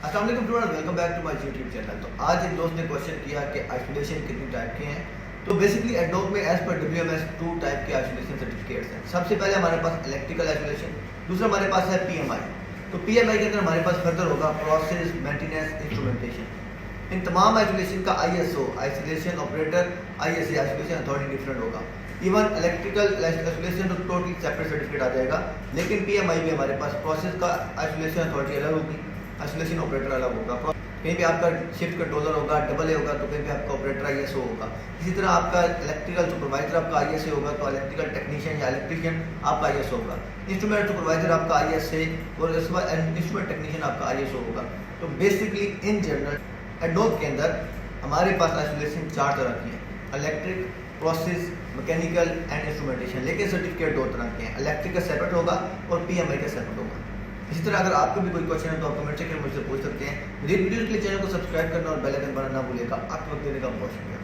अस्सलाम वालेकुम friends, welcome back to my YouTube channel. तो आज एक दोस्त ने क्वेश्चन किया कि आइसोलेशन कितनी टाइप के हैं। तो बेसिकली एडोब में एज पर WMS 2 टाइप के आइसोलेशन सर्टिफिकेट्स हैं। सबसे पहले हमारे पास इलेक्ट्रिकल आइसोलेशन, दूसरा हमारे पास है PMI। तो PMI के अंदर हमारे पास फर्दर होगा प्रोसेस मेंटेनेंस इंस्ट्रूमेंटेशन। इन तमाम आइसोलेशन का ISO isolation operator, ISA isolation authority different होगा। इवन इलेक्ट्रिकल आइसोलेशन तो टोटली सेपरेट सर्टिफिकेट आ जाएगा, लेकिन PMI में हमारे पास प्रोसेस का आइसोलेशन अथॉरिटी अलग होगी, आइसोलेशन ऑपरेटर अलग होगा। कहीं पे आपका शिफ्ट कंट्रोलर होगा, डबल ए होगा, तो कहीं पे आपका ऑपरेटर ISO होगा। इसी तरह आपका इलेक्ट्रिकल सुपरवाइजर आपका ISA होगा, तो इलेक्ट्रिकल टेक्नीशियन या इलेक्ट्रिशियन आपका ISO होगा। इंस्ट्रूमेंट सुपरवाइजर आपका ISA और इसके बाद इंस्ट्रूमेंट टेक्नीशियन आपका ISO होगा। तो बेसिकली इन जनरल एडोब के अंदर हमारे पास आइसोलेशन 4 तरह की है: electric, process, mechanical and instrumentation. लेकिन सर्टिफिकेट 2 तरह के हैं, इलेक्ट्रिक का सेपरेट होगा और PMI का सेपरेट होगा। इसी तरह अगर आपको भी कोई क्वेश्चन है तो आप कमेंट सेक्शन में मुझसे पूछ सकते हैं। मेरी वीडियो के लिए चैनल को सब्सक्राइब करना और बेल आइकन दबाना ना भूलिएगा। आपको वक्त देने का बहुत शुक्रिया।